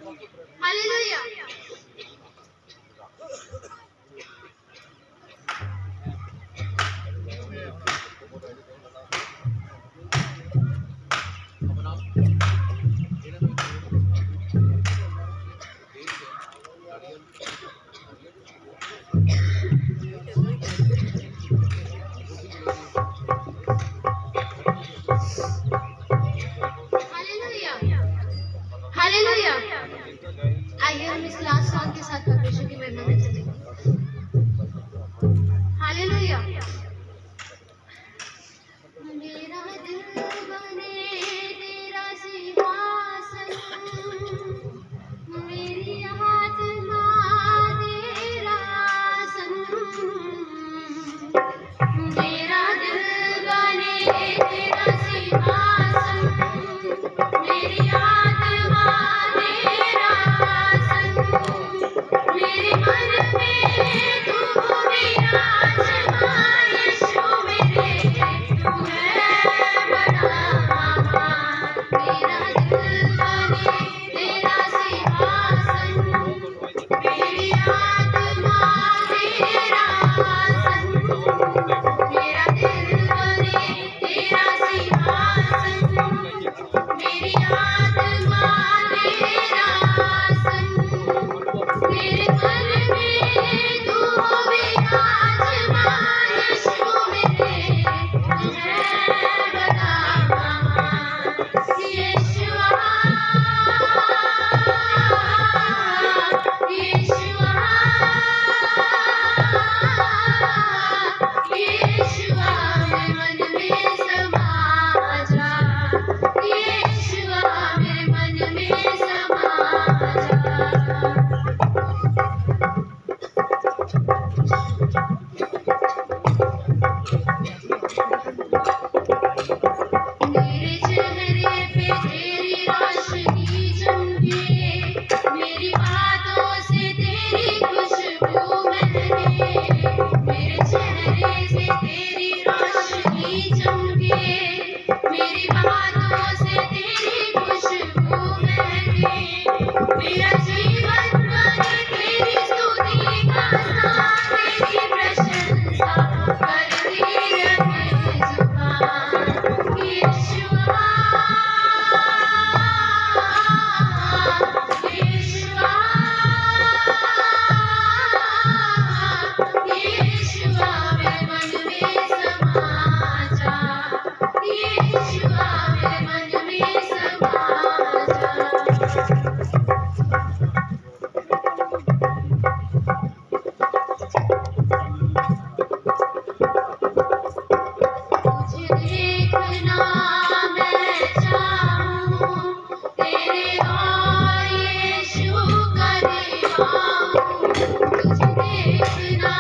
Hallelujah. Hallelujah. Hallelujah. आइए हम इस लास्ट सॉन्ग के साथ परमेश्वर की महिमा में चलेंगे। हालेलुया। मेरा दिल बने तेरा सिंहासन, मेरी आत्मा तेरा आसन। मेरा दिल बने तेरा सिंहासन, मेरी आत्मा तेरा आसन। मेरे मन में तू विराजमान, यीशु मेरे तू है बड़ा महान। मेरा दिल बने तेरा सिंहासन, मेरी आत्मा तेरा आसन। मेरा दिल बने तेरा सिंहासन, मेरी आत्मा तेरा आसन। मेरे मन में तू विराजमान, यीशु मेरे तू है बड़ा महान। यीशुआ, यीशुआ, यीशुआ मेरे मन में समा जा। यीशुआ मेरे मन में समा जा। मेरे चेहरे पे तेरी रोशनी चमके, मेरी बातों से तेरी खुशबू महके। मेरे चेहरे से तेरी रोशनी चमके, मेरी बातों से तेरी खुशबू महके। मेरा जीवन बने तेरी स्तुति का साथ, तेरी प्रशंसा करती रहे जुबान। यीशुआ, यीशुआ, यीशुआ मेरे मन में समा जा। यीशुआ मेरे मन में समा जा। तुझे देखना मैं चाहूं, तेरे और यीशु करीब आऊं। तुझे देखना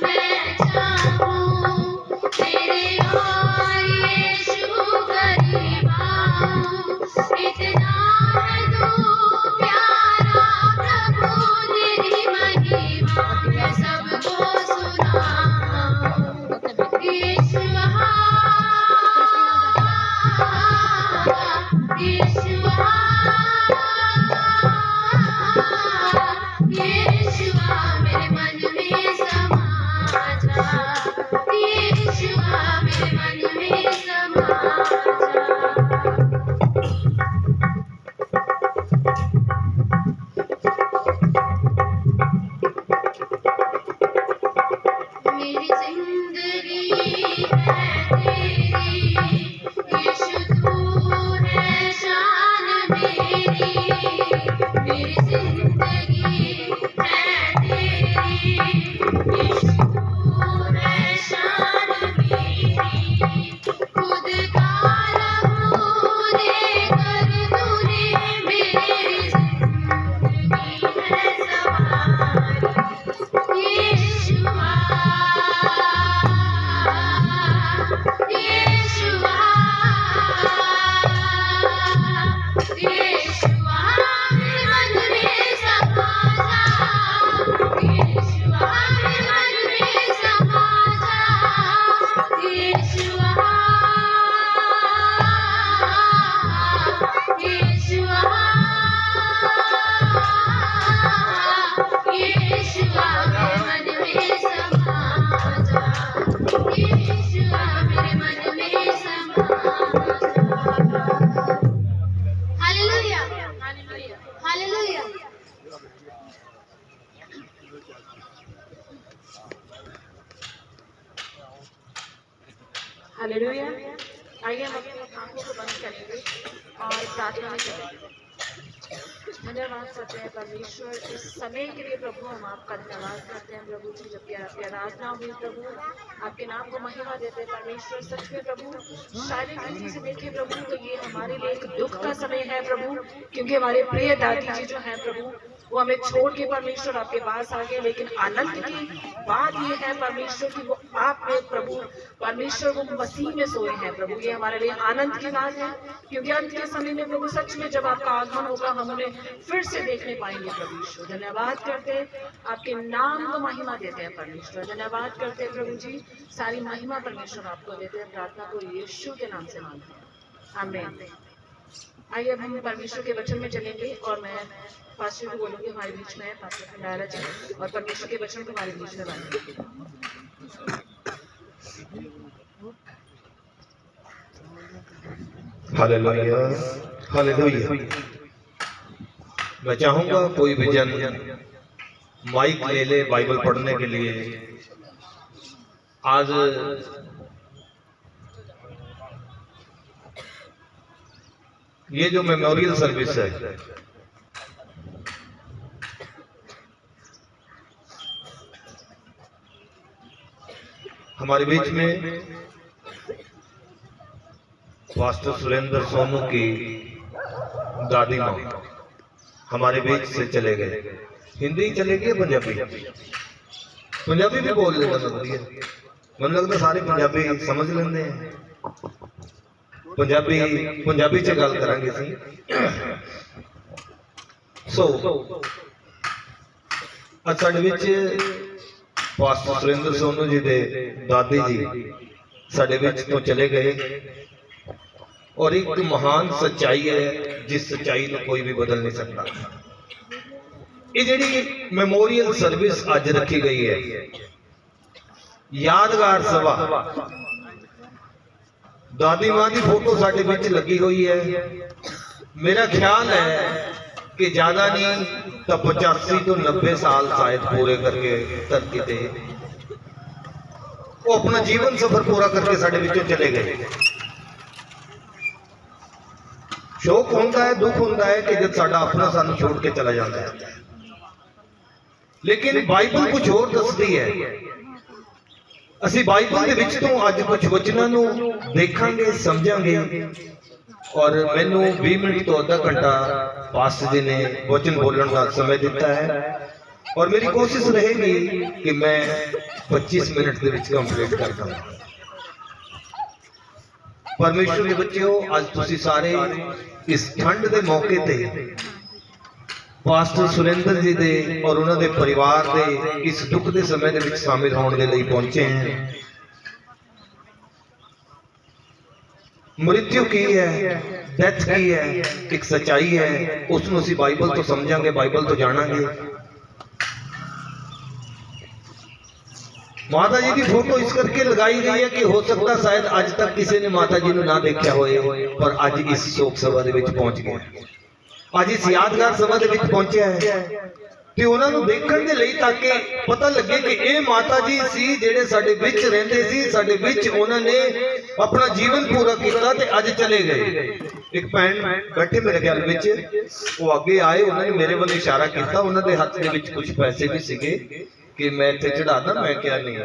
मैं चाहूं, तेरे और यीशु करीब आऊं। इतना है तू प्यारा हालेलुया। आइए हम अपनी आंखों को बंद करेंगे और प्रार्थना में चलेंगे। धन्यवाद करते हैं परमेश्वर इस समय के लिए। प्रभु हम आपका धन्यवाद करते हैं प्रभु जी, जबकि आपकी आराधना हुई प्रभु, आपके नाम को महिमा देते हैं परमेश्वर। सच में प्रभु शारीरिक रीति से देखें प्रभु तो ये हमारे लिए एक दुख का समय है प्रभु, क्योंकि हमारे प्रिय दादी जी जो हैं प्रभु वो हमें छोड़ के परमेश्वर आपके पास आ गए। लेकिन आनंद की बात ये है परमेश्वर की वो आप में प्रभु परमेश्वर वो मसीह में सोए हैं प्रभु। ये हमारे लिए आनंद की बात है, क्योंकि अंत के समय में प्रभु सच में जब आपका आगमन होगा हम उन्हें फिर से देखने पाएंगे परमेश्वर। धन्यवाद करते हैं, आपके नाम को महिमा देते हैं परमेश्वर। धन्यवाद करते हैं प्रभु जी, सारी महिमा परमेश्वर आपको देते हैं। प्रार्थना को यीशु के नाम से मांगते हैं, आमीन। आइए अब हम परमेश्वर के वचन में चलेंगे और मैं पास्टर को बोलूंगी हमारे बीच में है पास्टर खंडारा जी, और परमेश्वर के वचन को हमारे बीच में बांधेंगे। Hallelujah, hallelujah. मैं चाहूंगा कोई भी जन माइक ले ले बाइबल पढ़ने के लिए। आज ये जो मेमोरियल सर्विस है हमारे बीच में पास्टर सुरेंद्र सोनू की दादी माँ हमारे बीच से चले गए। हिंदी चले गए, पंजाबी पंजाबी भी बोल लेना लगती है, मन लगता सारे पंजाबी समझ लेंगे। पंजाबी च गल करांगे सी। सो साडे विच पास्टर सुरेंद्र सोनू जी दे दादी जी साडे विच तो चले गए, और एक महान सच्चाई है जिस सच्चाई को कोई भी बदल नहीं सकता। ये जिहड़ी मेमोरियल सर्विस अज रखी गई है, यादगार सभा, दादी मां की फोटो साडे विच लगी हुई है। मेरा ख्याल है कि ज्यादा नहीं तो 85 तो 90 साल शायद पूरे करके धरती पे वो अपना जीवन सफर पूरा करके साडे विचों चले गए। शोक होता है, दुख होता है कि जब साडा अपना सानू छोड़ के चला जाता है। लेकिन बाइबल कुछ और दसदी है। असी बाइबल दे विच तो अज कुछ वचनां नूं देखांगे, समझांगे, और मैनू 20 मिनट तो आधा घंटा पास्टर जी ने वचन बोलने का समय दिता है, और मेरी कोशिश रहेगी कि मैं 25 मिनट के विच कंप्लीट कर दूं। परमेश्वर के बच्चों, अज तुसी सारे इस ठंड के मौके ते पास्टर सुरेंद्र जी दे और उन्होंने परिवार दे इस दुख के समय दे विच शामिल होने के लिए पहुंचे हैं। मृत्यु की है, डेथ की है, एक सच्चाई है, उसनों असीं बाइबल तो समझांगे, बाइबल तो जानांगे। माता जी की फोटो इस करके लगाई गई है कि हो सकता शायद आज तक किसी ने माता जी को ना देखा होए, पर आज इस शोक सभा दे विच पहुंच गए, आज इस यादगार सभा दे विच पहुंचे है। ते उन्हां नूं देखण दे लई ताकि पता लगे कि ये माता जी सी जिहड़े साडे विच रहिंदे सी, साडे विच उन्हां ने अपना जीवन पूरा किया ते अज चले गए। एक भैन बैठे मेरे ख्याल विच, वो आगे आए, उन्होंने मेरे वाल इशारा किया, उन्हां दे हत्थ दे विच कुछ पैसे भी सीगे कि मैं इत्थे चढ़ा दा। मैं क्या नहीं,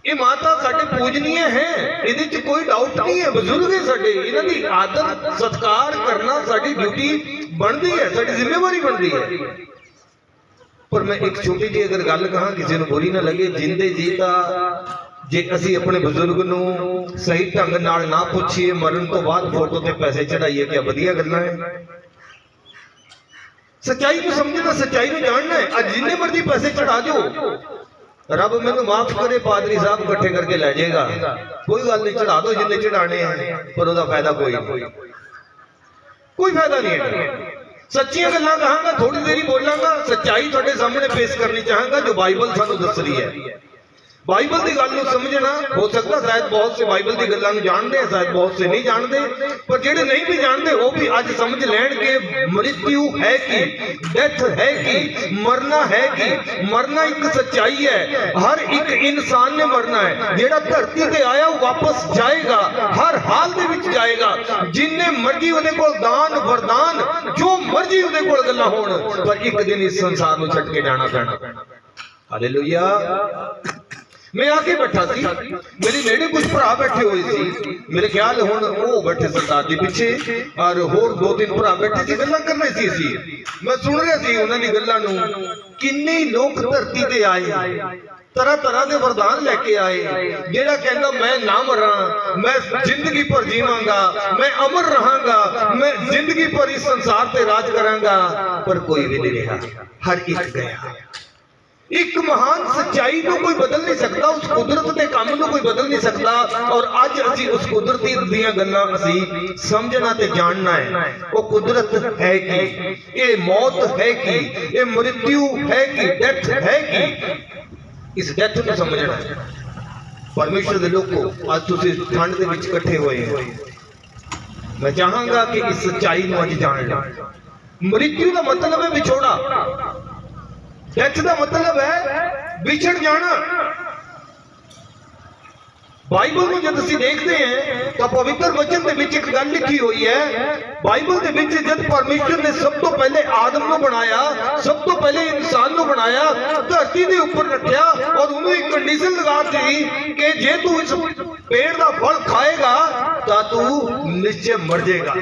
ये माता साडे पूजनीय है, इहदे च कोई डाउट नहीं है। बजुर्ग है साडे, इन्हां दी आदत सत्कार करना साडी ड्यूटी बनती है, साडी जिम्मेवारी बनती है। पर मैं एक छोटी जी अगर गल कहां, किसी को बुरी ना लगे, जिंदे जी तां जे असीं अपने बुजुर्ग नूं सही ढंग नाल ना पुछीए, मरण तो बाद फोटो ते पैसे चढ़ाइए, क्या वधिया गल्लां है? सच्चाई को समझना, सच्चाई को जानना है। आज जिन्ने मर्जी पैसे चढ़ा दो, रब मैनू माफ करे, पादरी साहब इकट्ठे करके ले जाएगा, कोई गल नहीं, चढ़ा दो जिन्ने चढ़ाने हैं, पर उसका फायदा कोई फायदा नहीं है। सच्चियां गल्लां कहांगा, थोड़ी देरी बोलांगा, सच्चाई तुहाडे सामने पेश करनी चाहांगा जो बाइबल सानू दस रही है। बाइबल की गल समझना हो सकता शायद बहुत से बाइबल की गल्लां जानते हैं, शायद बहुत से नहीं जानते, पर जेडे नहीं भी जानते वो भी आज समझ लैन के मृत्यु है कि, डेथ है कि, मरना है कि, मरना एक सच्चाई है। हर एक इंसान ने मरना है। जेड़ा धरती ते आया वो वापस जाएगा, हर हाल दे विच जाएगा। जिन्ने मर्जी उहदे कोल दान वरदान जो मर्जी उहदे कोल गल्लां होण, पर एक दिन इस संसार नूं छड्ड के जाना पैना। हालेलुया। मैं आके बैठा सी, मेरे नेड़े कुछ भरा बैठे हुए सी, मेरे ख्याल हुण वो बैठे सरदार जी पीछे और होर दो तीन भरा बैठे सी, गल्लां कर रहे सी। मैं सुन रहा सी उन्हां दी गल्लां नूं। किन्ने लोग धरती ते आए, तरह तरह के वरदान लेके आए। जेड़ा कहंदा मैं ना मरा, मैं जिंदगी भर जीवांगा, मैं अमर रहांगा, मैं जिंदगी भर इस संसार ते राज करांगा, पर कोई भी नहीं रहा, हर एक गया। एक महान सच्चाई को कोई बदल नहीं सकता, उस कुदरत के काम को कोई बदल नहीं सकता। और अज असी उस कुदरती दियां गल्लां असी समझना ते जानना है। वो कुदरत है कि, ये मौत है कि, ये मृत्यु है कि, डेथ है कि, इस डेथ को समझना है। परमेश्वर के लोगों आज तुसीं ठंड दे विच इकट्ठे हुए हैं, मैं चाहांगा कि इस सच्चाई को अज जान लो। मृत्यु का मतलब है विछोड़ा, डेथ का मतलब है विछड़ जाना। बाइबल को जब असीं देखते हैं तो पवित्र वचन के विच एक गल लिखी हुई है। बाइबल के विच जब परमेश्वर ने सब तो पहले आदम को बनाया, सब तो पहले इंसान को बनाया, धरती के ऊपर रखा और उन्हें एक कंडीशन लगा दी कि जे तू इस पेड़ का फल खाएगा तो तू निश्चय मर जाएगा।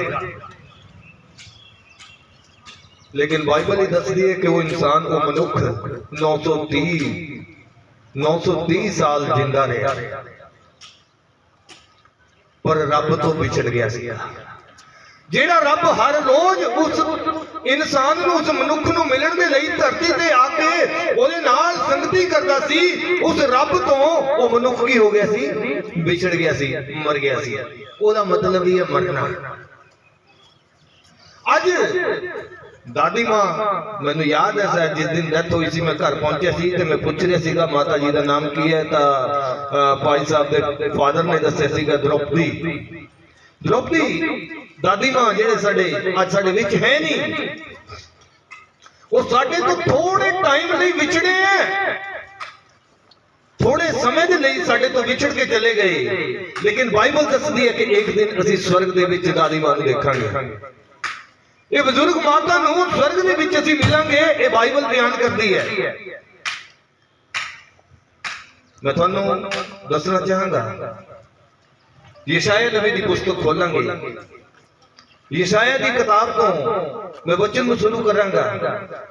लेकिन बाइबल ही दसदी है कि वो इंसान, वो मनुख 930 साल जिंदा रहा, पर रब तो विछड़ गया सी। जेड़ा रब हर रोज उस इंसान नूं, उस मनुख नूं मिलण दे लई धरती ते आके ओदे नाल संगति करदा सी, उस रब तो वो मनुख की हो गया सी, विछड़ गया सी, मर गया सी। ओदा मतलब ही है मरना। अज दादी मां, मैनू याद है शायद जिस दिन डेथ हुई सी, मैं घर पहुंचा सी ते मैं पूछ रहा सीगा माता जी का नाम की है, तो भाई साहब के फादर ने दस्सिया सीगा द्रौपदी। दादी मां जेडे साडे अज साडे विच है नहीं, वो साडे तो थोड़े टाइम लई विछड़े हैं, थोड़े समय के लिए साडे तो विछड़ के चले गए। लेकिन बाइबल दसदी है कि एक दिन असीं स्वर्ग दे विच दादी मां नूं देखांगे। ये बुजुर्ग माता नूं स्वर्ग दे विच असीं मिलांगे, ये बाइबल बयान करती है। मैं तुहानूं दसना चाहांगा, यशाया नबी की पुस्तक खोलांगे। यशाया की किताब तो मैं वचन को शुरू करांगा।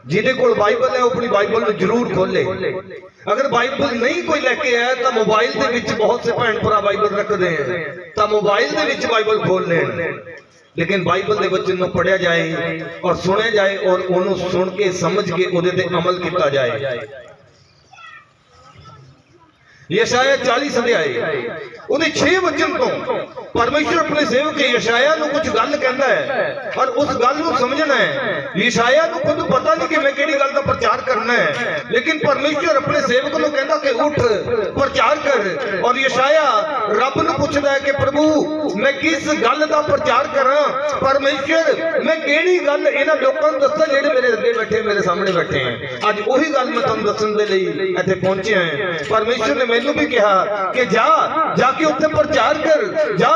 जिहदे कोल बाइबल है अपनी बाइबल को जरूर खोले। अगर बाइबल नहीं कोई लेके आया तो मोबाइल दे विच बहुत से भैन भरा बाइबल रखते हैं, तो मोबाइल दे विच बाइबल खोल लें। लेकिन बाइबल के वचन को पढ़िया जाए और सुने जाए और उन्होंने सुन के समझ के उहदे ते अमल किया जाए। यशाया 40 अध्याय उहदे 6 वचन तो परमेश्वर अपने सेवक यशाया नूं कुछ गल कहंदा है और उस गल नूं समझना है। यशाया नूं खुद पता नहीं कि मैं किहड़ी गल दा प्रचार करना है, लेकिन परमेश्वर अपने सेवक नूं कहंदा कि उठ प्रचार कर। और यशाया रब नूं पुछदा है कि प्रभु मैं किस गल दा प्रचार करां। परमेश्वर मैं किहड़ी गल इन्हां लोकां नूं दस्सां जिहड़े मेरे अगे बैठे, मेरे सामने बैठे हैं। अज ओही गल मैं तुहानूं दस्सण दे लई इत्थे पहुंचे हैं। परमेश्वर ने मैनूं भी कहा कि जाके उत्थे प्रचार कर,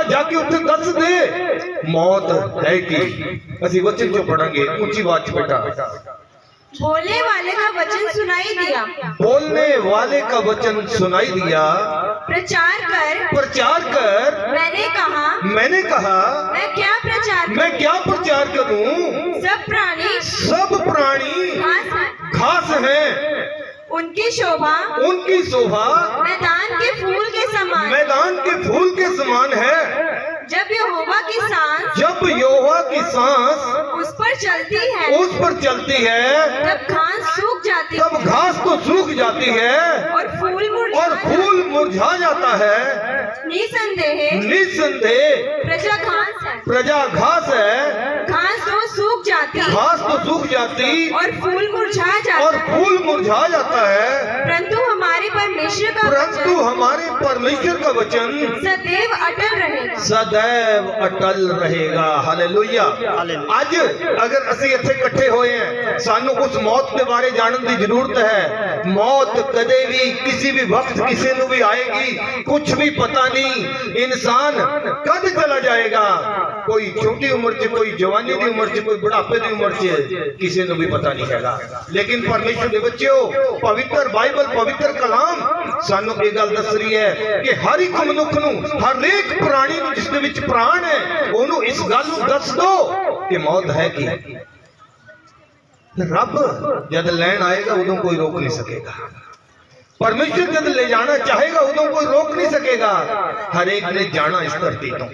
जाके उत्थे दस दे मौत है कि। असीं वचन चो पढ़ांगे, ऊंची आवाज बेटा। बोलने वाले का वचन सुनाई दिया, बोलने वाले का वचन सुनाई दिया, प्रचार कर। मैंने कहा मैं क्या प्रचार करूं। सब प्राणी घास हैं, उनकी शोभा मैदान के फूल के समान है। जब यहोवा की सांस उस पर चलती है तब घास तो सूख जाती है और फूल मुरझा जाता है। निसंदेह प्रजा घास है, घास तो सूख जाती और फूल मुरझा जाता है। परंतु हमारे परमेश्वर का परंतु वचन हमारे परमेश्वर का वचन सदैव अटल रहेगा। सदैव अटल रहेगा। हालेलुया। आज अगर ਅਸੀਂ ਇੱਥੇ ਇਕੱਠੇ ਹੋਏ ਹਾਂ, ਸਾਨੂੰ ਉਸ ਮੌਤ ਦੇ ਬਾਰੇ ਜਾਣਨ ਦੀ ਜ਼ਰੂਰਤ ਹੈ। ਮੌਤ ਕਦੇ ਵੀ ਕਿਸੇ ਵੀ ਵਕਤ ਕਿਸੇ ਨੂੰ ਵੀ ਆਏਗੀ, ਕੁਝ ਵੀ ਪਤਾ ਨਹੀਂ ਇਨਸਾਨ ਕਦ ਚਲਾ ਜਾਏਗਾ। ਕੋਈ ਛੋਟੀ ਉਮਰ 'ਚ, ਕੋਈ ਜਵਾਨੀ ਦੀ ਉਮਰ 'ਚ, ਕੋਈ ਬੁਢਾਪੇ ਦੀ ਉਮਰ 'ਚ, ਕਿਸੇ ਨੂੰ ਵੀ ਪਤਾ ਨਹੀਂ ਹੈਗਾ। ਲੇਕਿਨ ਪਰਮੇਸ਼ਰ ਦੇ ਬੱਚਿਓ, ਪਵਿੱਤਰ ਬਾਈਬਲ, ਪਵਿੱਤਰ ਕਲਾਮ ਸਾਨੂੰ ਇਹ ਗੱਲ ਦੱਸ ਰਹੀ ਹੈ ਕਿ ਹਰ ਇੱਕ ਮਨੁੱਖ ਨੂੰ, ਹਰ ਇੱਕ ਪ੍ਰਾਣੀ ਨੂੰ ਜਿਸ ਦੇ ਵਿੱਚ ਪ੍ਰਾਣ ਹੈ, ਉਹਨੂੰ ਇਸ ਗੱਲ ਨੂੰ ਦੱਸ ਦੋ ਕਿ ਮੌਤ ਹੈ ਕੀ। ਰੱਬ ਜਦ ਲੈਣ ਆਏਗਾ ਉਦੋਂ ਕੋਈ रोक नहीं सकेगा। परमेश्वर जब ले जाना चाहेगा उਦੋਂ कोई रोक नहीं सकेगा। हर एक ने जाना इस धरती तो,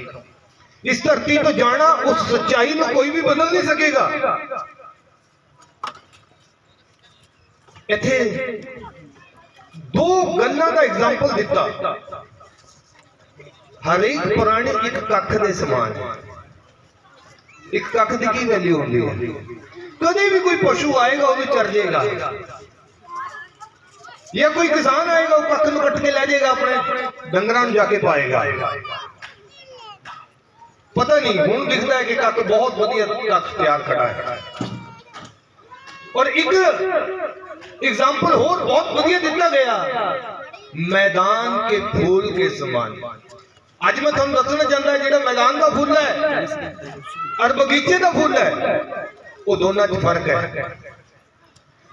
इस धरती तो जाना, उस सच्चाई को कोई भी बदल नहीं सकेगा। इथे दो गल्लां दा एग्जाम्पल दिता। हर एक प्राणी एक कख दे समान है। एक कख दी की वैल्यू होंदी है? कदे भी कोई पशु आएगा वो चर जाएगा, या कोई किसान आएगा वो कख कट के ले जाएगा, अपने डंगरां नूं जाके पाएगा। पता नहीं हुण दिखता है कि कख बहुत वधिया कख तैयार खड़ा है। और एक एग्जाम्पल होर बहुत वधिया दिता गया, मैदान के फूल के समान। अज मैं तुहानूं दसना चाहता, जिहड़ा मैदान का फुल है और बगीचे का फुल है, वो दोनों च फर्क है।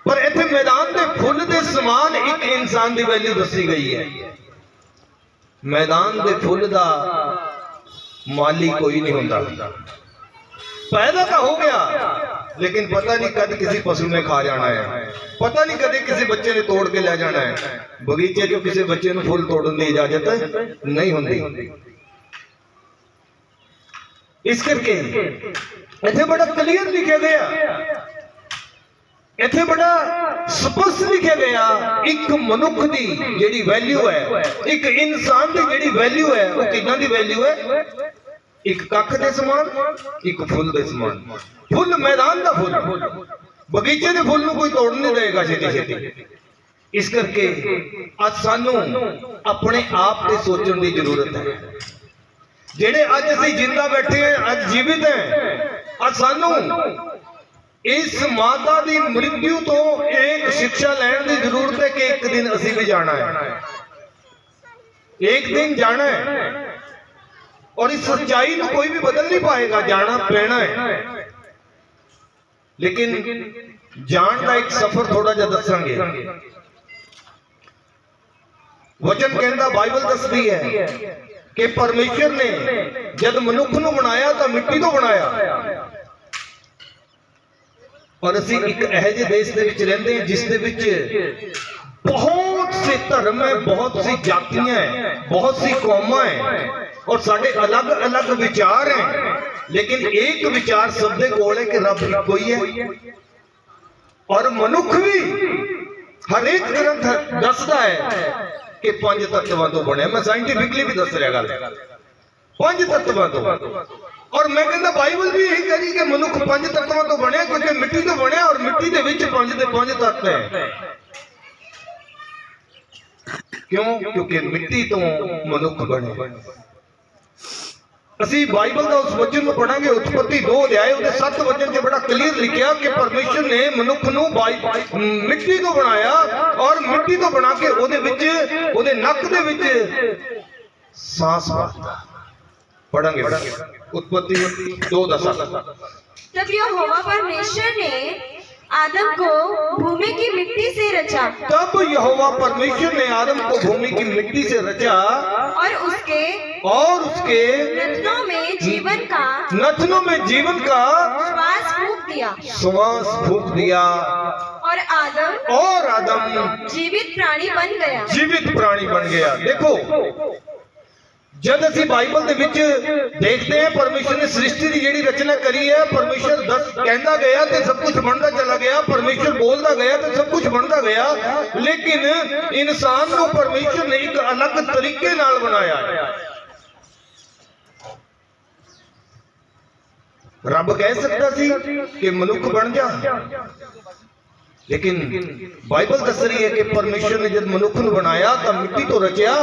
पर इत्थे मैदान के फुल के समान एक इंसान की वैल्यू दसी गई है। मैदान के फुल का माली कोई नहीं होता, पैदा तो हो गया लेकिन पता नहीं कद किसी पशु ने खा जाना है, पता नहीं कदे किसी बच्चे ने तोड़ के ले जाना है। बगीचे जो किसी बच्चे को फुल तोड़ने की इजाजत नहीं होती। इस करके इत्थे बड़ा क्लियर लिखा गया, इत्थे बड़ा स्पष्ट लिखा गया, एक मनुख की जिहड़ी वैल्यू है, एक इंसान की जिहड़ी वैल्यू है, वो किदां दी वैल्यू है? एक कख दे समान, एक फुल दे समान। फुल मैदान का फुल, बगीचे के फुल कोई तोड़ नहीं देगा छेती छेती। इस करके अज सानू अपने आप पे सोचने की जरूरत है। जेड़े अज असीं जिंदा बैठे हैं, अज जीवित हैं, अज सानू इस माता की मृत्यु तो एक शिक्षा लैण की जरूरत है कि एक दिन असीं भी जाना है, एक दिन जाना है। और इस सच्चाई को कोई भी बदल नहीं पाएगा, जाना पैना है। लेकिन जान का एक सफर थोड़ा जा दसांगे। वचन कहता, बाइबल दसदी है कि परमेश्वर ने जब मनुख नूं बनाया तो मिट्टी तो बनाया। और असीं एक इहो जिहे देश दे विच रहिंदे हां जिस दे विच बहुत से धर्म है, बहुत सी जातियां हैं, बहुत सी कौमां हैं, और साडे अलग अलग विचार हैं। लेकिन एक विचार सब दे कोल है कि रब इक्को ही है। और मनुख भी हर एक ग्रंथ दसदा है कि 5 तत्वां तो बने। मैं साइंटिफिकली भी दस रहा गल 5 तत्वां तो। और मैं कहता बाइबल भी यही कह रही कि मनुख 5 तत्वां तो बने, क्योंकि मिट्टी तो बने और मिट्टी दे विच 5 तत्व हैं। क्यों? क्योंकि मिट्टी तो मनुख बने। असी बाइबल का उस वचन को पढ़ांगे, उत्पत्ति 2 अध्याय उहदे 7 वचन से बड़ा क्लियर लिखा कि परमेश्वर ने मनुख नूं मिट्टी तो बनाया, और मिट्टी तो बना के उहदे विच, उहदे नक दे विच सांस पाता। पढ़ांगे उत्पत्ति 2:7। तब यहोवा परमेश्वर ने आदम को भूमि की मिट्टी से रचा। तब यहोवा परमेश्वर ने आदम को भूमि की मिट्टी से रचा, और उसके नथनों में जीवन का श्वास फूंक दिया, और आदम जीवित प्राणी बन गया। देखो, जब असी बाइबल दे विच देखते हैं परमेश्वर ने सृष्टि की जिहड़ी रचना करी है, परमेश्वर कहता गया तो सब कुछ बनता चला गया, परमेश्वर बोलता गया तो सब कुछ बनता गया। लेकिन इंसान को परमेश्वर ने एक अलग तरीके नाल बनाया है। रब कह सकता सी कि मनुख बन जा, लेकिन बाइबल दस रही है कि परमेश्वर ने जब मनुख ਨੂੰ बनाया तो मिट्टी तो रचिया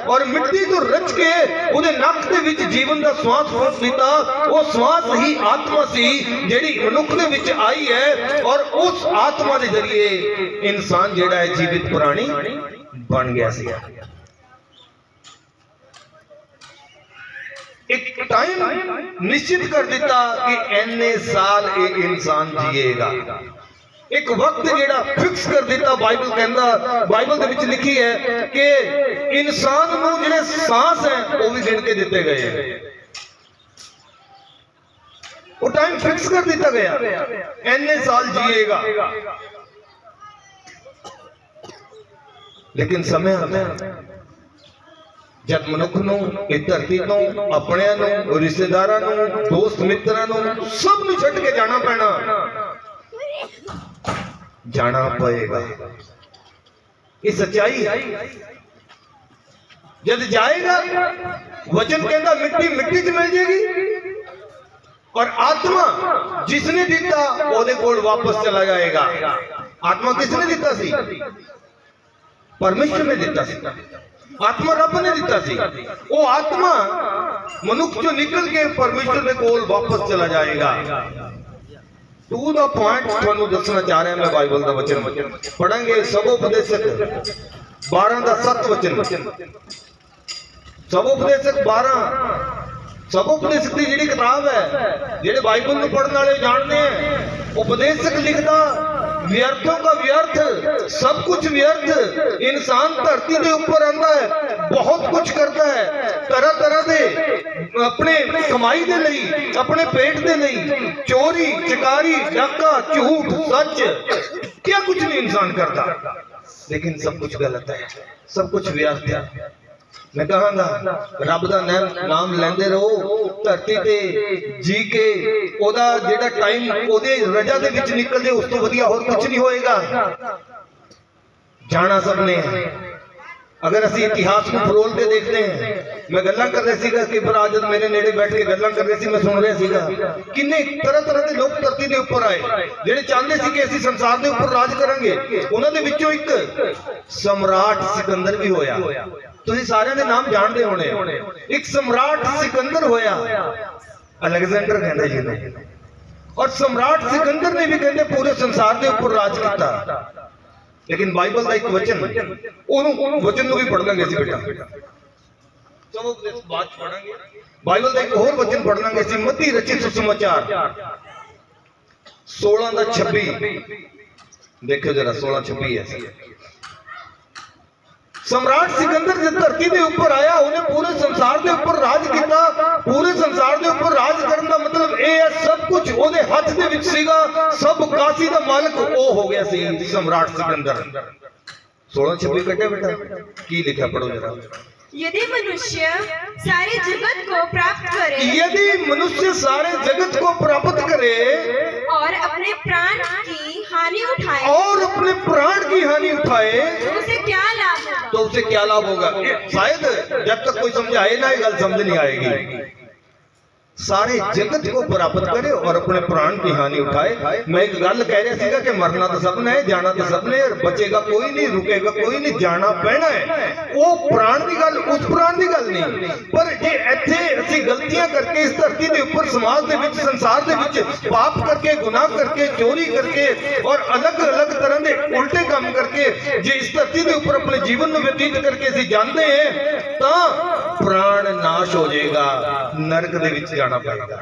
और मिट्टी तो रच के ਉਹਦੇ ਨੱਕ ਦੇ ਵਿੱਚ ਜੀਵਨ ਦਾ ਸਵਾਸ ਫੂਕ ਦਿੱਤਾ। ਉਹ ਸਵਾਸ ਹੀ ਆਤਮਾ ਸੀ ਜਿਹੜੀ ਮਨੁੱਖ ਦੇ ਵਿੱਚ ਆਈ ਹੈ ਔਰ ਉਸ ਆਤਮਾ ਦੇ ਜ਼ਰੀਏ ਇਨਸਾਨ ਜਿਹੜਾ ਹੈ ਜੀਵਿਤ ਪ੍ਰਾਣੀ ਬਣ ਗਿਆ ਸੀ। एक टाइम निश्चित कर दिता कि इन्ने साल ये इंसान जिएगा। एक वक्त जेड़ा फिक्स कर दिता। बाइबल कहंदा, बाइबल दे विच लिखी है कि इंसान नूं जेड़े सांस है वो भी गिन के दिते गए। वो टाइम फिक्स कर दिता गया, इन्ने साल जिएगा। लेकिन समय आता है जब मनुख नूं इस धरती तो अपने रिश्तेदारां नूं दोस्त मित्रां नूं सब नूं छड्ड के जाना पैना, जाना पएगा। ये सच्चाई है। जब जाएगा वचन कहता मिट्टी मिट्टी च मिल जाएगी और आत्मा जिसने दिता ओदे कोल वापस चला जाएगा। आत्मा किसने दिता सी? परमेश्वर ने दिता सी। आत्मा रब ने दिता सी। वो आत्मा मनुख जो निकल के परमेश्वर के कोल वापस चला जाएगा। टू द पॉइंट थानू दसना चाह रहा मैं बाइबल का वचन पढ़ांगे। सबोपदेशक 12 का 7 वचन। सबोपदेशक 12 सबोपदेशक की जी किताब है जेडे बाइबल को पढ़ने वाले जानते हैं। उपदेशक लिखता व्यर्थों का व्यर्थ, सब कुछ व्यर्थ। इंसान धरती के ऊपर आंदा है, बहुत कुछ करता है, तरह तरह के अपने कमाई दे लई, अपने पेट दे लई, चोरी चकारी डाका झूठ सच क्या कुछ नहीं इंसान करता। लेकिन सब कुछ गलत है, सब कुछ व्यर्थ है। मैं कहांगा रब दा नाम लेंदे रहो, धरती ते जी के ओदा जेड़ा टाइम ओदे रजा दे विच निकल दे, उस तो वधिया होर कुछ नहीं होएगा। जाना सबने है। अगर असी इतिहास को फरोल के देखते हैं, मैं गल्लां कर रहा सीगा कि भरा जब मेरे नेड़े बैठ के गल्लां कर रहे सी, मैं सुन रहा सीगा किन्ने तरह तरह के लोग धरती के ऊपर आए जेडे चाहते सी कि असी संसार के ऊपर राज करांगे। उन्हां दे विचों एक सम्राट सिकंदर भी होया। तुसीं सारिਆਂ ਦੇ नाम जानते होने। एक सम्राट सिकंदर होया, अलेक्जेंडर कहते जिन्हें। और सम्राट सिकंदर ने भी कहते पूरे संसार के ऊपर राज किया। लेकिन बाइबल का एक वचन वचन भी पढ़ लेंगे बेटा, चलो बात पढ़ेंगे। बाइबल का एक और वचन पढ़ लेंगे। मत्ती रचित सुसमाचार 16 का 26 देखो जरा, 16-26 है। सम्राट सिकंदर जब धरती के ऊपर आया, उन्हें पूरे संसार के ऊपर राज किया। पूरे संसार के ऊपर राज करने का मतलब यह है सब कुछ ओदे हाथ दे विच सीगा, सब काशी का मालिक वो हो गया सी सम्राट सिकंदर। 16-26 कटे बेटा, की लिखा पढ़ो जरा। यदि मनुष्य सारे जगत को प्राप्त करे, यदि मनुष्य सारे जगत को प्राप्त करे और अपने प्राण की हानि उठाए, और अपने प्राण की हानि उठाए, तो उसे क्या लाभ होगा? तो उसे क्या लाभ होगा? शायद जब तक कोई समझाए ना ये गल समझ नहीं आएगी। सारे जगत को प्राप्त करे और अपने प्राण की हानि उठाए। मैं एक गल कह रहा सीगा कि मरना तो सबने है, जाना तो सबने है, बचेगा कोई नहीं, रुकेगा कोई नहीं, जाना पैना है। वो प्राण की गल, उस प्राण की गल नहीं। पर जे इत्थे असीं गलतियां करके इस धरती के ऊपर समाज दे विच संसार दे विच पाप करके, गुनाह करके, चोरी करके और अलग अलग तरह के उल्टे काम करके जे इस धरती के ऊपर अपने जीवन में व्यतीत करके असीं जानते हैं तो प्राण नाश हो जाएगा, नरक दे विच जाना पड़ेगा,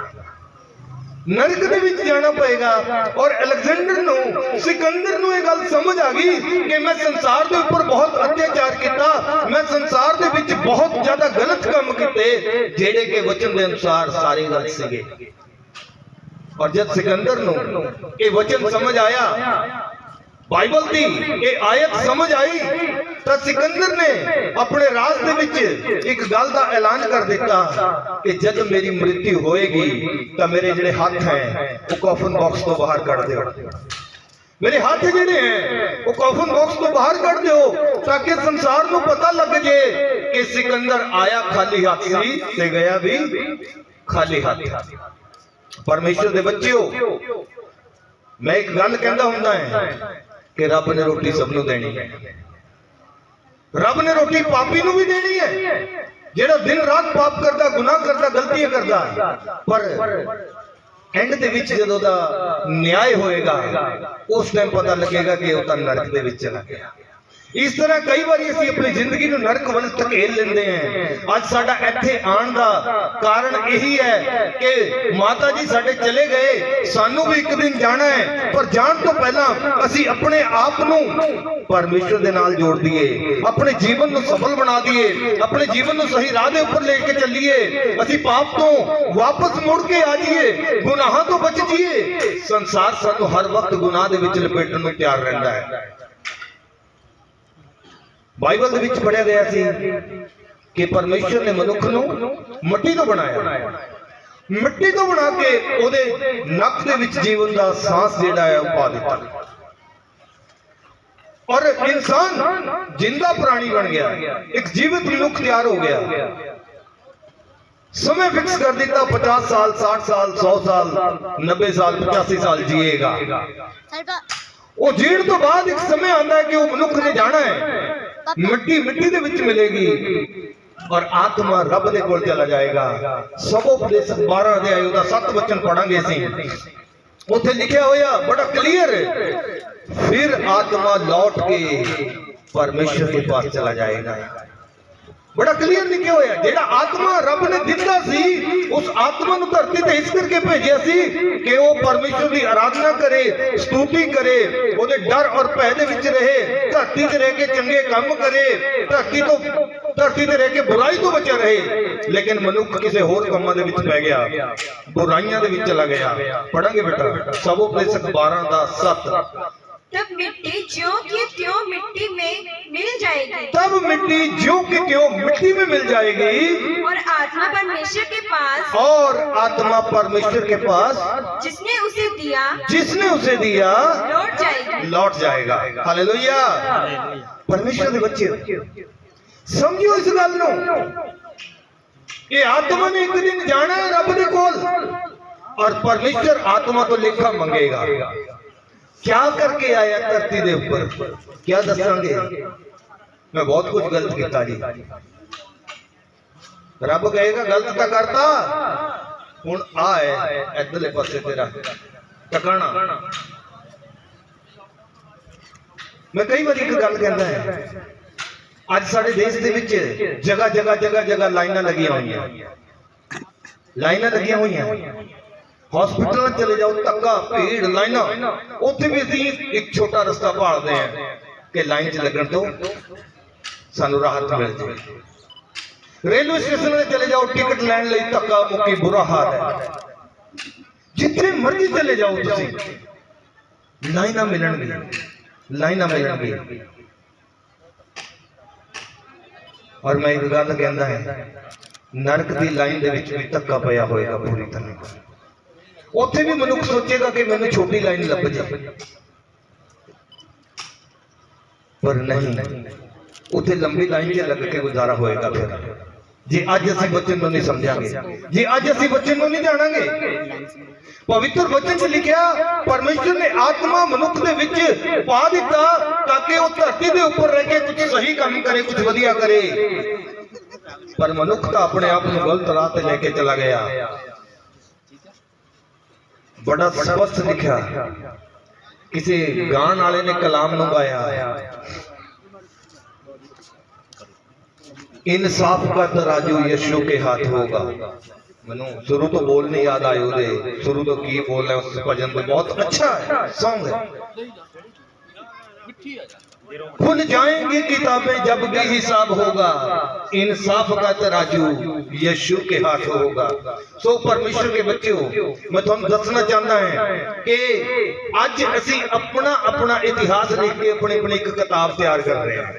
नरक दे विच जाना पड़ेगा। और अलेक्जेंडर नूं, सिकंदर नूं ये गल समझ आ गई कि मैं संसार के ऊपर बहुत अत्याचार किया, मैं संसार दे विच बहुत ज्यादा गलत काम किए जेड़े के वचन के अनुसार सारे गलत सीगे। और जब सिकंदर नूं ये वचन समझ आया, बाइबल की ये आयत समझ आई, तो सिकंदर ने अपने राज दे विच एक गल का ऐलान कर दिता कि जब मेरी मृत्यु होएगी तो मेरे जिहड़े हाथ हैं वो कॉफन बॉक्स तो बाहर कर दो। मेरे हाथ जिहड़े हैं वो कॉफन बॉक्स तो बाहर कर दो, ताकि संसार को पता लग जाए कि सिकंदर आया खाली हाथ सी ते गया भी खाली हाथ। परमेश्वर दे बच्चेओ, मैं एक गल कहंदा हुंदा है कि रब ने रोटी सबनों देनी है। रब ने रोटी पापी नूं भी देनी है, जेड़ा दिन रात पाप करता, गुनाह करता, गलतियां करता, पर एंड दे विच जदों दा न्याय होएगा उस टाइम पता लगेगा कि वह नरक दे विच चला गया। इस तरह कई बार असीं अपनी जिंदगी नूं नरक वल धकेल लेंदे हैं। अज साडा इत्थे आउण दा कारण यही है कि माता जी साडे चले गए, सानू भी एक दिन जाना है, पर जाण तो पहला असीं अपने आप नूं परमेश्वर दे नाल जोड़ दिए, अपने जीवन नूं सफल बना दिए, अपने जीवन नूं सही राह दे उपर लेके चलिए, असीं पाप तो वापस मुड़ के आ जाइए, गुनाहां तो बच जाइए। संसार सानू हर वक्त गुनाह दे विच लपेटण नूं तैयार रहंदा है। बाइबल दे विच पढ़िया गया सी कि परमेश्वर ने मनुख नूं मिट्टी तो बनाया, मिट्टी तो बना के ओदे नक दे विच जीवन दा सांस जिहड़ा है वो पा दिता, और इंसान जिंदा प्राणी बन गया, एक जीवित मनुख तैयार हो गया। समय फिक्स कर दिता, 50 साल, 60 साल, 100 साल, 90 साल, 85 साल जिएगा। वो जीण तो बाद एक समय आता है कि वो मनुख ने जाना है, मिट्टी मिट्टी दे विच मिलेगी और आत्मा रब दे कोल चला जाएगा। सबोपदेश 12 अध्याय ओदा 7 वचन पढ़ांगे सी, उत्थे लिखिया होया बड़ा क्लियर, फिर आत्मा लौट के परमेश्वर के पास चला जाएगा। बड़ा क्लियर लिखिया होया, जेड़ा आत्मा रब ने दिता सी, उस आत्मा नूं धरती ते इस करके भेजिया सी कि वो परमेश्वर की आराधना करे, स्तुति करे, ओदे डर और भय दे विच रहे, धरती ते रह के चंगे काम करे, धरती ते रह के बुराई तो बचा रहे। लेकिन मनुख किसी होर कामां दे विच पै गया, बुराइयां दे विच चला गया। पढ़ांगे बेटा सबोपदेश 12:7। तब मिट्टी ज्यों की त्यों मिट्टी में मिल जाएगी, तब मिट्टी ज्यों की त्यों मिट्टी में मिल जाएगी, और आत्मा परमेश्वर के पास, और आत्मा परमेश्वर के पास जिसने उसे दिया लौट जाएगी, लौट जाएगा। हालेलुया। परमेश्वर दे बच्चे समझो इस गल नूं कि आत्मा ने एक दिन जाना है रब दे कोल, और परमेश्वर आत्मा तो लेखा मंगेगा। क्या करके आया धरती दे ऊपर, क्या दसांगे? मैं बहुत कुछ गलत किया जी। रब कहेगा गलत तो करता, हुण आ है इधरले पासे तेरा टकाना। मैं कई बार एक गल कहता है, अज साडे देश दे विच जगह जगह जगह जगह लाइनां लगियां होईयां, लाइनां लगियां होईयां। हॉस्पिटल चले जाओ, धक्का भीड़ लाइना, उत्थे भी असीं एक छोटा रस्ता भालते हैं कि लाइन च लगन तो सानू राहत मिल जाए। रेलवे स्टेशन में चले जाओ, टिकट लैण लई धक्का मुक्की बुरा हाल है। जिथे मर्जी चले जाओ तुसीं लाइनां मिलणगियां, लाइनां मिलणगियां। और मैं एक गल कहंदा है, नरक दी लाइन दे विच भी धक्का पिया होएगा पूरी तरह। उत्थे भी मनुख सोचेगा कि मैंने छोटी लाइन लभ जाए, पर नहीं, उत्थे लंबी लाइन च लग के गुजारा होएगा। फिर जे अज असीं वचन नूं नहीं समझांगे, जे अज असीं वचन नूं नहीं जाणांगे, पवित्र वचन च लिखिया परमेश्वर ने आत्मा मनुख दे विच पा दिता ताकि वो धरती दे ऊपर रह के कुछ सही काम करे, कुछ वधिया करे, पर मनुख तो अपने आप नूं गलत राह ते लेके चला गया। बड़ा स्पष्ट लिखा, किसी गान वाले ने कलाम नूं गाया, इंसाफ का तराजू यीशु के हाथ होगा। मैनू शुरू तो बोल नहीं याद आए उहदे, शुरू तो की बोल है उस भजन में, बहुत अच्छा है सॉन्ग है। खुल जाएंगी किताबें जब भी हिसाब होगा, इंसाफ का तराजू यीशु के हाथ होगा। सो परमेश्वर के बच्चे हो, मैं तुहानू दसना चाहता है कि अज असीं अपना अपना इतिहास लिख के अपनी अपनी एक किताब तैयार कर रहे हैं।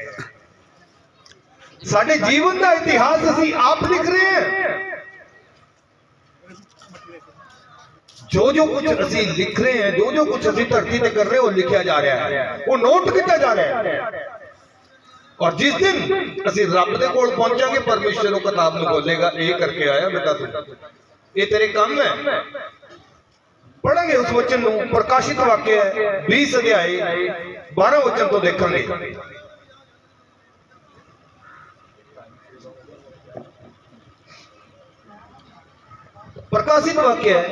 साडे जीवन का इतिहास असीं आप लिख रहे हैं। जो जो कुछ असी लिख रहे हैं, जो जो कुछ असी धरती पे कर रहे हैं, वो लिखा जा रहा है, वो नोट किया जा रहा है। और जिस दिन असी रब दे कोल पहुंचांगे, परमेश्वर वो किताब में बोलेगा, ये करके आया बेटा तू, ये तेरे काम है। पढ़ेंगे उस वचन ਨੂੰ प्रकाशित वाक्य है 20 अध्याय 12 वचन तो देखेंगे। प्रकाशित वाक्य है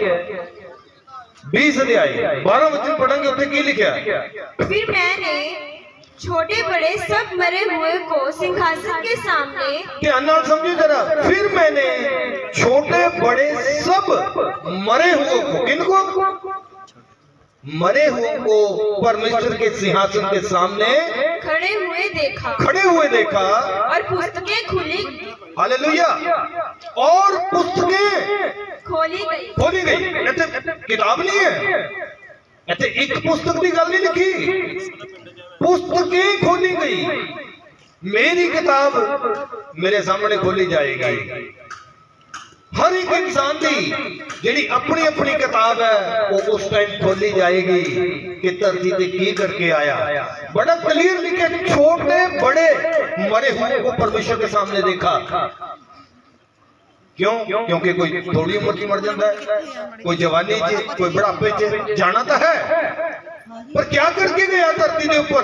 20 अध्याय 12 वचन पढ़ेंगे, उत्थे की लिखा है? फिर मैंने छोटे बड़े सब मरे हुए को सिंहासन के सामने, ध्यान नाल समझो जरा, फिर मैंने छोटे बड़े सब मरे हुए को, किनको? मरे हुए को परमेश्वर के सिंहासन के सामने खड़े हुए देखा और पुस्तकें खुली, हालेलुया, और पुस्तकें खोली गई। इत्थे किताब नहीं है, इत्थे एक पुस्तक की गल नहीं लिखी, पुस्तकें खोली गई। मेरी किताब मेरे सामने खोली जाएगी। हर एक इंसान की जिहड़ी अपनी अपनी किताब है वो उस टाइम खोली जाएगी कि धरती ते की करके आया। बड़ा क्लियर लिखे, छोटे बड़े मरे हुए को परमेश्वर के सामने देखा। क्यों? क्योंकि कोई थोड़ी उम्र की मर जाता है, कोई जवानी च, कोई बुढ़ापे च, जाना तो है, पर क्या करके गया धरती के ऊपर?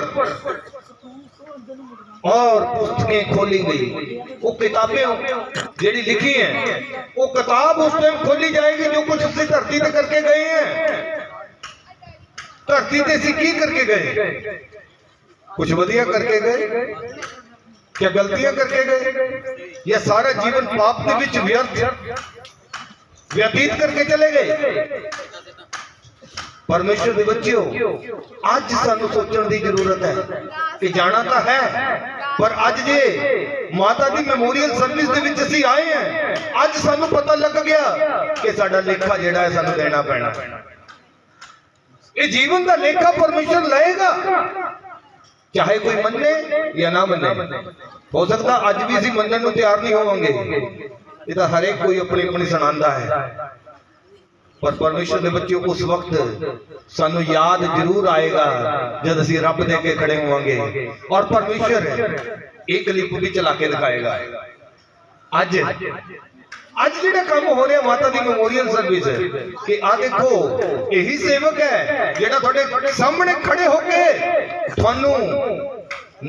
और पुस्तकें खोली गई। वो किताबें जेडी लिखी हैं, वो किताब उस टाइम खोली जाएगी जो कुछ उससे धरती पे करके गए हैं। धरती पे से की करके गए? कुछ बढ़िया करके गए, क्या गलतियां करके गए, या सारा जीवन पाप के विच व्यतीत करके चले गए? परमेश्वर के बच्चों, आज सानू सोचने की जरूरत है कि जाना तो है, पर आज जे माता दी मेमोरियल सर्विस दे विच असीं आए हैं, आज सानू पता लग गया कि साडा लेखा जिहड़ा है सानू देना पैना। ये जीवन का लेखा परमेश्वर लेगा, चाहे कोई मन्ने या ना मन्ने। हो सकता अज भी असीं मन्नण नूं तैयार नहीं होवांगे, ये तो हर एक कोई अपनी अपनी सुणांदा है, पर परमेश्वर के बच्चों उस वक्त सानू याद जरूर आएगा जब असीं रब दे के खड़े होवांगे और परमेश्वर एक क्लिप भी चला के दिखाएगा। अज अज जिहड़ा काम हो रहा माता दी मेमोरियल सर्विस कि आ देखो यही सेवक है जिहड़ा तुहाडे सामने खड़े होके तुहानू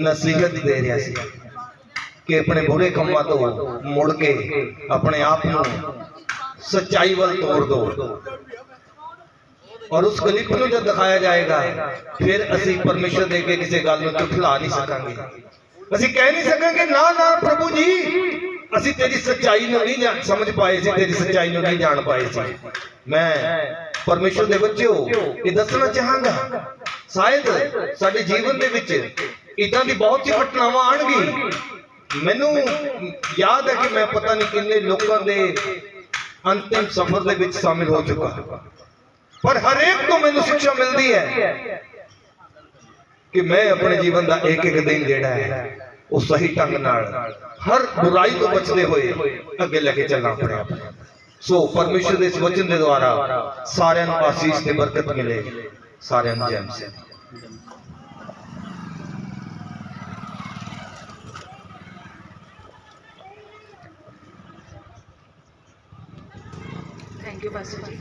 नसीहत दे रहा सी कि अपने बुरे कामां तो मुड़ के अपने आप नू सच्चाई वाल तोड़ दो। और उस क्लिप को जब दिखाया जाएगा फिर असी परमेश्वर दे के किसी गल में झुठला नहीं सकांगे, असी कह नहीं सकेंगे ना ना प्रभु जी असी तेरी सच्चाई को नहीं समझ पाए सी, तेरी सच्चाई को नहीं जान पाए सी। मैं परमेश्वर दे बच्चों ये दसना चाहांगा, शायद साडे जीवन दे विच इदां दी बहुत सी घटनावां आणगी। मैनू याद है कि मैं पता नहीं किन्ने लोगों दे अंतिम सफर दे विच शामिल हो चुका, पर हर एक तो मैनू शिक्षा मिलती है कि मैं अपने जीवन का एक एक दिन जेड़ा है वो सही ढंग नाल हर बुराई तो बचते हुए अगे लेके चलना अपने आप। सो परमेश्वर के इस वचन के द्वारा सारे आशीष ते बरकत मिले, सारे जय मसीह। थैंक यू पास्टर जी।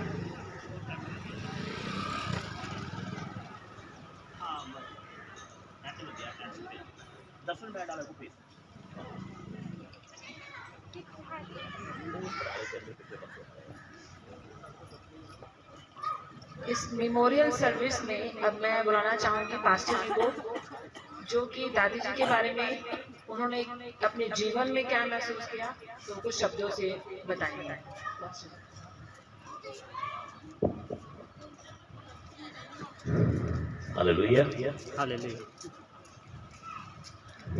इस मेमोरियल सर्विस में अब मैं बुलाना चाहूंगी पास्टर जी को, जो कि दादी जी के बारे में उन्होंने अपने जीवन में क्या महसूस किया तो कुछ शब्दों से बताएंगे। हालेलुया।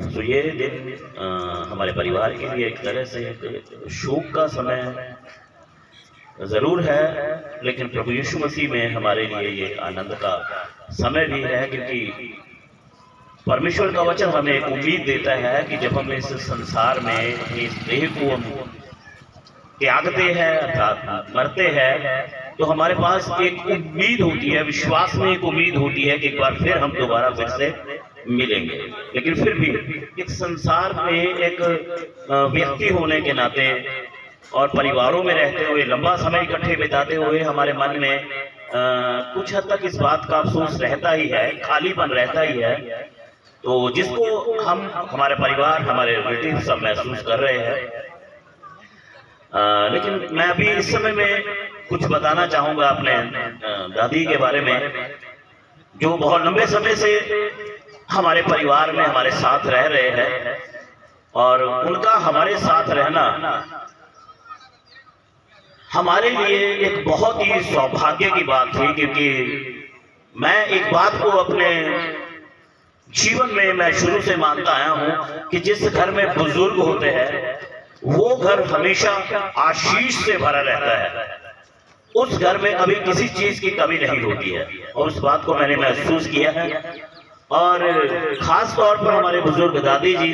तो ये दिन हमारे परिवार के लिए एक तरह से एक शोक का समय जरूर है, लेकिन प्रभु यीशु मसीह में हमारे लिए ये आनंद का समय भी है, क्योंकि परमेश्वर का वचन हमें एक उम्मीद देता है कि जब हम इस संसार में इस देह को हम त्यागते हैं अर्थात मरते हैं, तो हमारे पास एक उम्मीद होती है, विश्वास में एक उम्मीद होती है कि एक बार फिर हम दोबारा फिर से मिलेंगे। लेकिन फिर भी एक संसार में एक व्यक्ति होने के नाते और परिवारों में रहते हुए लंबा समय इकट्ठे बिताते हुए हमारे मन में कुछ हद तक इस बात का अफसोस रहता ही है, खालीपन रहता ही है, तो जिसको हम हमारे परिवार हमारे रिलेटिव सब महसूस कर रहे हैं। लेकिन मैं अभी इस समय में कुछ बताना चाहूँगा अपने दादी के बारे में, जो बहुत लंबे समय से हमारे परिवार में हमारे साथ रह रहे हैं, और उनका हमारे साथ रहना हमारे लिए एक बहुत ही सौभाग्य की बात थी, क्योंकि मैं एक बात को अपने जीवन में मैं शुरू से मानता आया हूं कि जिस घर में बुजुर्ग होते हैं वो घर हमेशा आशीष से भरा रहता है, उस घर में कभी किसी चीज की कमी नहीं होती है, और उस बात को मैंने महसूस किया है। और खास तौर पर हमारे बुजुर्ग दादी जी,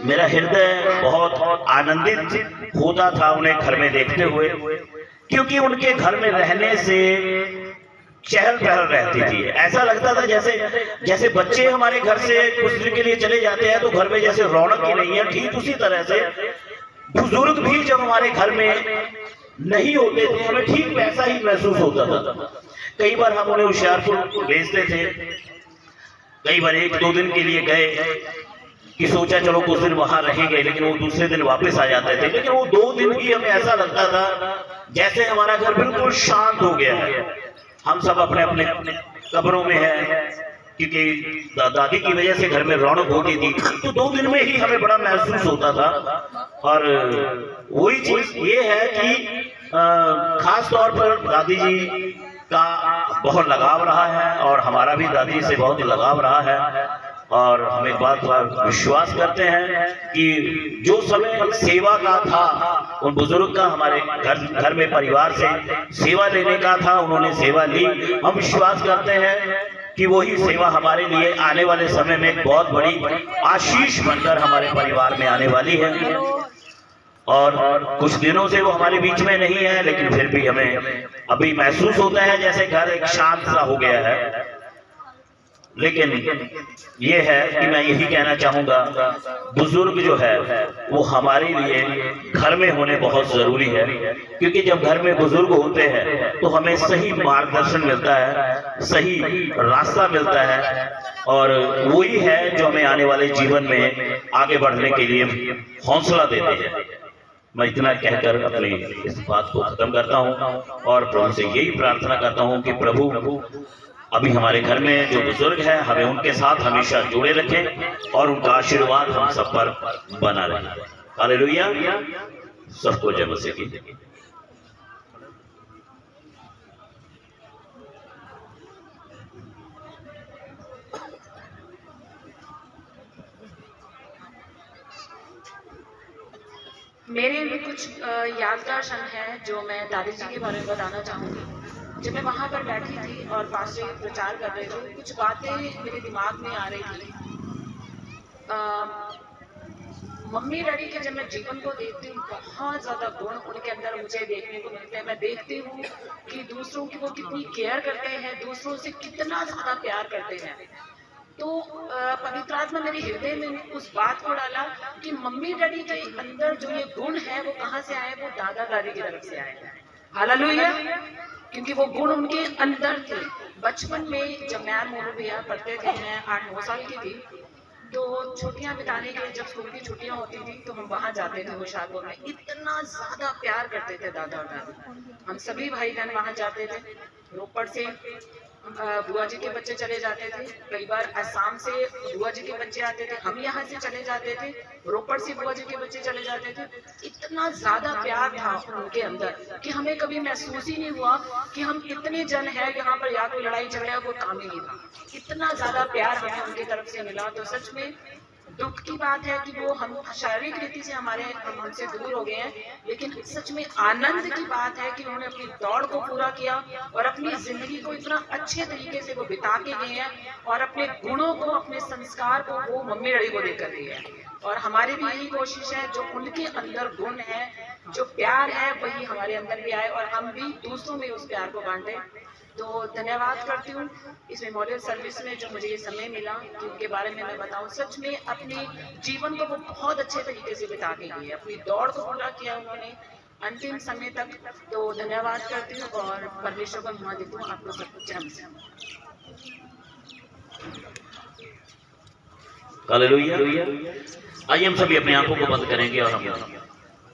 मेरा हृदय बहुत आनंदित होता था उन्हें घर में देखते हुए, क्योंकि उनके घर में रहने से चहल पहल रहती थी। ऐसा लगता था जैसे बच्चे हमारे घर से कुछ दिन के लिए चले जाते हैं तो घर में जैसे रौनक ही नहीं है, ठीक उसी तरह से बुजुर्ग भी जब हमारे घर में नहीं होते थे हमें ठीक वैसा ही महसूस होता था। कई बार हम उन्हें होशियारपुर भेजते थे, कई बार 1-2 दिन के लिए गए कि सोचा चलो कुछ दिन वहां रहेंगे, लेकिन वो दूसरे दिन वापस आ जाते थे। लेकिन वो 2 दिन ही हमें ऐसा लगता था जैसे हमारा घर बिल्कुल शांत हो गया है, हम सब अपने अपने कब्रों में हैं, क्योंकि दादी की वजह से घर में रौनक होती थी। तो 2 दिन में ही हमें बड़ा महसूस होता था। और वही चीज ये है कि खास तौर पर दादी जी का बहुत लगाव रहा है, और हमारा भी दादी से बहुत लगाव रहा है, और हम एक बात पर विश्वास करते हैं कि जो समय सेवा का था उन बुजुर्ग का हमारे घर में परिवार से सेवा लेने का था, उन्होंने सेवा ली। हम विश्वास करते हैं कि वही सेवा हमारे लिए आने वाले समय में एक बहुत बड़ी आशीष बनकर हमारे परिवार में आने वाली है। और कुछ दिनों से वो हमारे बीच में नहीं है, लेकिन फिर भी हमें अभी महसूस होता है जैसे घर एक शांत सा हो गया है। लेकिन ये है कि मैं यही कहना चाहूंगा, बुजुर्ग जो है वो हमारे लिए घर में होने बहुत जरूरी है, क्योंकि जब घर में बुजुर्ग होते हैं तो हमें सही मार्गदर्शन मिलता है, सही रास्ता मिलता है, और वही है जो हमें आने वाले जीवन में आगे बढ़ने के लिए हौसला देते हैं। मैं इतना कहकर अपनी इस बात को खत्म करता हूँ, और प्रभु से यही प्रार्थना करता हूँ कि प्रभु अभी हमारे घर में जो बुजुर्ग हैं हमें उनके साथ हमेशा जुड़े रखें, और उनका आशीर्वाद हम सब पर बना रहे। हालेलुया। सबको जय मसीह की। मेरे लिए कुछ यादगार क्षण है जो मैं दादी जी के बारे में बताना चाहूँगी। जब मैं वहाँ पर बैठी थी और पास्टर प्रचार कर रहे थे, कुछ बातें मेरे दिमाग में आ रही थी। मम्मी डैडी के जब मैं जीवन को देखती हूँ, बहुत ज़्यादा गुण उनके अंदर मुझे देखने को मिलते हैं। मैं देखती हूँ कि दूसरों की वो कितनी केयर करते हैं, दूसरों से कितना ज़्यादा प्यार करते हैं। तो पवित्र आत्मा मेरे हृदय में उस बात को डाला कि मम्मी डैडी के अंदर जो ये गुण है वो कहाँ से आए, वो दादा दादी की तरफ से आए। हालेलुया। क्योंकि वो गुण उनके अंदर थे। बचपन में जब मैं मोनू भैया पढ़ते थे, मैं 8-9 साल की थी, तो छुट्टियां बिताने के लिए जब स्कूल की छुट्टियां होती थी तो हम वहां जाते थे होशियारपुर में। इतना ज्यादा प्यार करते थे दादा और दादी। हम सभी भाई बहन वहां जाते थे। रोपड़ से बुआ जी के बच्चे चले जाते थे, कई बार असम से बुआ जी के बच्चे आते थे, हम यहाँ से चले जाते थे, रोपड़ से बुआ जी के बच्चे चले जाते थे। इतना ज्यादा प्यार था उनके अंदर कि हमें कभी महसूस ही नहीं हुआ कि हम इतने जन हैं यहाँ पर, या कोई लड़ाई झगड़ा कोई काम ही नहीं था। इतना ज्यादा प्यार हमें उनकी तरफ से मिला। तो सच में दुख की बात है कि वो हम शारीरिक रीति से हमसे दूर हो गए हैं, लेकिन सच में आनंद की बात है कि उन्होंने अपनी दौड़ को पूरा किया और अपनी जिंदगी को इतना अच्छे तरीके से वो बिता के गए हैं, और अपने गुणों को, अपने संस्कार को वो मम्मी डैडी को देकर गए हैं। और हमारी भी यही कोशिश है, जो उनके अंदर गुण है, जो प्यार है, वही हमारे अंदर भी आए और हम भी दूसरों में उस प्यार को बांटे। तो धन्यवाद करती हूँ इस मेमोरियल सर्विस में जो मुझे ये समय मिला कि उनके बारे में मैं बताऊँ। सच में अपने जीवन को वो बहुत अच्छे तरीके से बिता के गए, अपनी दौड़ को पूरा किया उन्होंने, अंतिम समय तक। तो धन्यवाद करती हूँ और परमेश्वर को महिमा देती हूँ। आप लोग सबको जय मसीह। हालेलुया। आइए हम सभी अपनी आंखों को बंद करेंगे और हम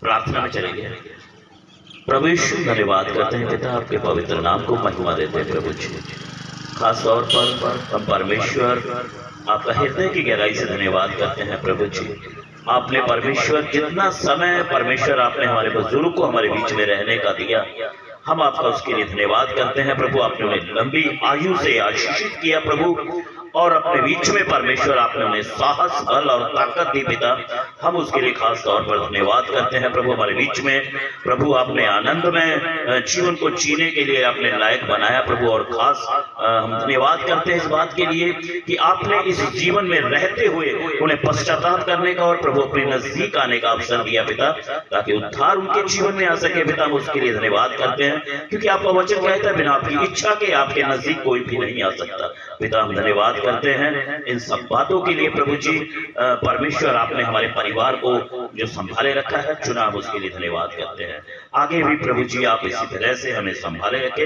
प्रार्थना में चलेंगे। प्रभु यीशु धन्यवाद करते हैं पिता, आपके पवित्र नाम को महिमा देते हैं प्रभु जी। खास तौर पर हम परमेश्वर आपका हृदय की गहराई से धन्यवाद करते हैं प्रभु जी। आपने परमेश्वर जितना समय परमेश्वर आपने हमारे बुजुर्ग को हमारे बीच में रहने का दिया, हम आपका उसके लिए धन्यवाद करते हैं प्रभु। आपने उन्हें लंबी आयु से आशीषित किया प्रभु, और अपने बीच में परमेश्वर आपने उन्हें साहस, बल और ताकत दी पिता। हम उसके लिए खास तौर पर धन्यवाद करते हैं प्रभु। हमारे बीच में प्रभु आपने आनंद में जीवन को जीने के लिए आपने लायक बनाया प्रभु। और खास हम धन्यवाद करते हैं इस बात के लिए कि आपने इस जीवन में रहते हुए उन्हें पश्चाताप करने का और प्रभु अपने नजदीक आने का अवसर दिया पिता, ताकि उद्धार उनके जीवन में आ सके पिता। हम उसके लिए धन्यवाद करते हैं, क्योंकि आपका वचन कहता है बिना आपकी इच्छा के आपके नजदीक कोई भी नहीं आ सकता पिता। हम धन्यवाद करते हैं इन सब बातों के लिए प्रभु जी। परमेश्वर आपने हमारे परिवार को जो संभाले रखा है, चुना, हम उसके लिए धन्यवाद करते हैं। आगे भी प्रभु जी आप इसी तरह से हमें संभाले रखे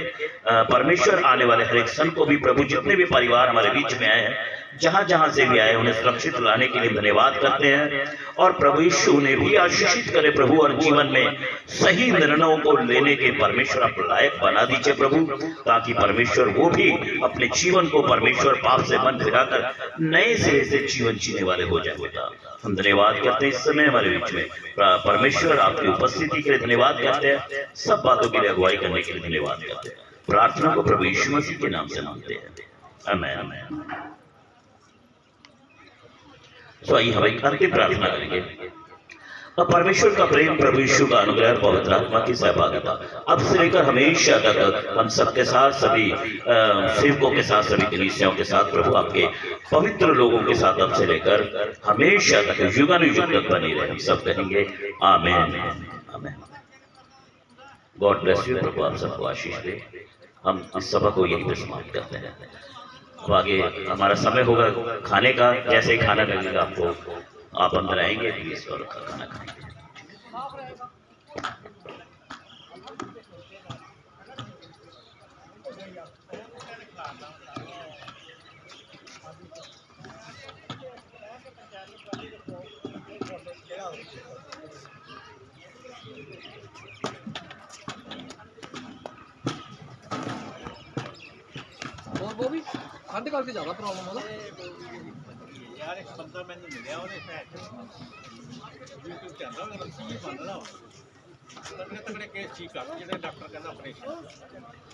परमेश्वर। आने वाले हर एक सन को भी प्रभु, जितने भी परिवार हमारे बीच में आए हैं, जहां जहां से भी आए, उन्हें सुरक्षित लाने के लिए धन्यवाद करते हैं। और प्रभु यीशु ने भी आशीषित करे प्रभु, और जीवन में सही निर्णयों को लेने के परमेश्वर आप लायक बना दीजिए प्रभु, ताकि परमेश्वर वो भी अपने जीवन को परमेश्वर पाप से मन फिराकर नए सिरे से जीवन जीने वाले हो जाए बेटा। हम धन्यवाद करते हैं इस समय हमारे बीच में परमेश्वर आपकी उपस्थिति के लिए धन्यवाद करते हैं। सब बातों के लिए अगुवाई करने के लिए धन्यवाद करते हैं। प्रार्थना को प्रभु यीशु मसीह के नाम से मांगते हैं, आमीन। तो आइए हम एक अंतिम प्रार्थना करेंगे। अब परमेश्वर का प्रेम, प्रभु यीशु का अनुग्रह, पवित्र आत्मा की सहभागिता अब से लेकर हमेशा तक हम सबके साथ, सभी सेवकों के साथ, सभी कलीसियाओं के साथ, प्रभु आपके पवित्र लोगों के साथ अब से लेकर हमेशा तक, युगानुयुग तक बनी रहे। हम सब कहेंगे आमीन, आमीन। God bless you. प्रभु आप सबको आशीष दे। हम इस सभा को यही पे समाप्त करते हैं। अब आगे हमारा समय होगा खाने का। जैसे ही खाना लगेगा आपको, आप अंदर आएंगे प्लीज और खाना खाएंगे। और वो भी खाते खाते ज्यादा प्रॉब्लम होगा यार। एक बंदा मैंने मिलिया, ਉਹਨੇ YouTube ਤੇ ਆਂਦਾ ਉਹ ਸੀ ਬੰਦਾ ਤਗੜੇ ਤਗੜੇ ਕੇਸ ਠੀਕ ਕਰ, ਜਿਹੜੇ ਡਾਕਟਰ ਕਹਿੰਦਾ ਆਪਰੇਸ਼ਨ,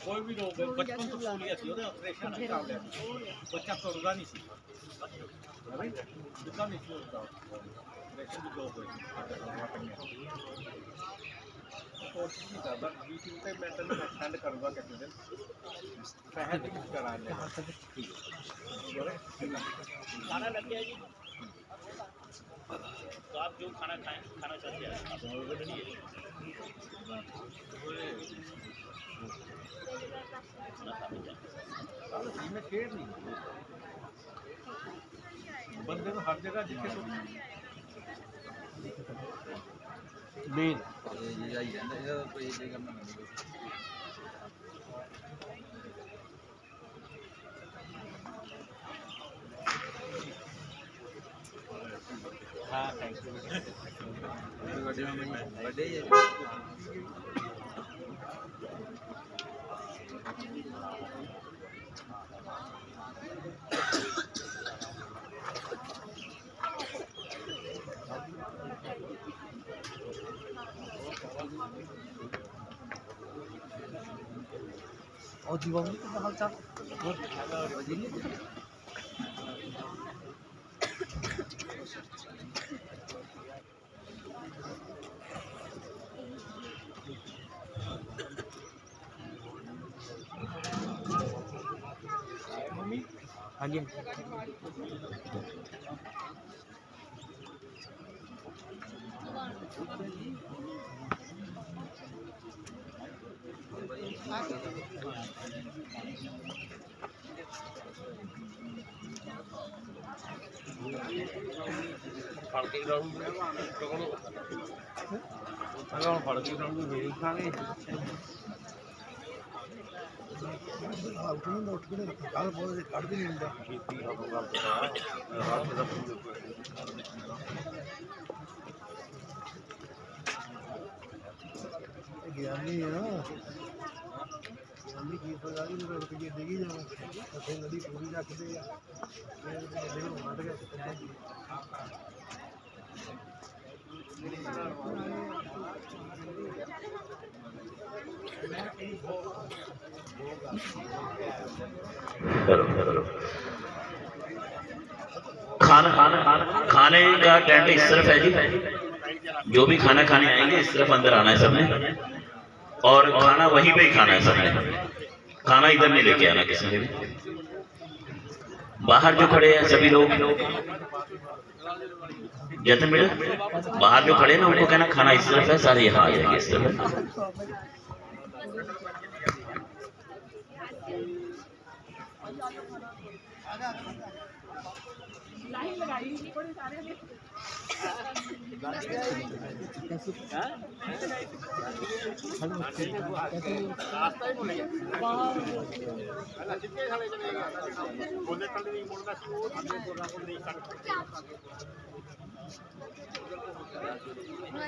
ਕੋਈ ਵੀ ਰੋਗ ਬਚਪਨ ਤੋਂ ਪੋਲੀਆ ਸੀ, ਉਹਦਾ ਆਪਰੇਸ਼ਨ ਨਹੀਂ ਕਰ ਲਿਆ, ਬੱਚਾ ਤੁਰਦਾ ਨਹੀਂ ਸੀ, ਜਿੱਦਾਂ ਨਹੀਂ ਸੀ ਉਹਦਾ ਆਪਰੇਸ਼ਨ ਦੀ ਜੋਬ ਹੋਈ। कोशिश नहीं करता YouTube पे, मैं तेन सेंड करूँगा किसी दिन, पैसे भी कुछ करा ले। खाना लग गया जी, तो आप जो खाना खाएं, खाना चल जाए। में खेड़ नहीं बंदे को हर जगह जिथे मेन हाँ थैंक यू बर्थडे और दीवाली का हाल चाल हाँ जी ਫੜ ਕੇ ਲਾਉਂਗੇ ਅਗਰ ਹੁਣ ਫੜ ਕੇ ਲਾਉਂਗੇ ਫੇਰ ਖਾਂਗੇ ਕੱਲ ਬੋਲ ਕੱਢ ਵੀ ਨਹੀਂ ਹੁੰਦਾ ਖੇਤੀ ਦਾ ਗੱਲ ਰਾਤ ਦਾ ਗਿਆਨੀ ਆ ਗਿਆਨੀ ਕੀ ਪਤਾ ਨਹੀਂ ਮੇਰੇ ਰੁਪਏ ਦੇਗੀ ਜਾਵਾਂ ਤੇ ਨਦੀ ਪੂਰੀ ਰੱਖਦੇ ਆ ਫਿਰ ਦੇ ਵੱਢ ਕੇ करो खाने का टेंट इस तरफ है जी। जो भी खाना खाने आएंगे इस तरफ अंदर आना है सबने और खाना वहीं पे ही खाना है सबने। खाना इधर नहीं लेके आना किसी ने भी। बाहर जो खड़े हैं सभी लोग जतन बेटा बाहर जो खड़े हैं ना उनको कहना खाना इस तरफ है, सारे यहाँ आ जाएंगे इस तरफ।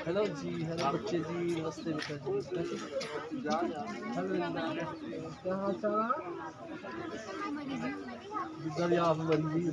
हेलो जी, हेलो बच्चे जी, नमस्ते बेटा जी। क्या हाल चाल है? इधर यहाँ पे मरीज ही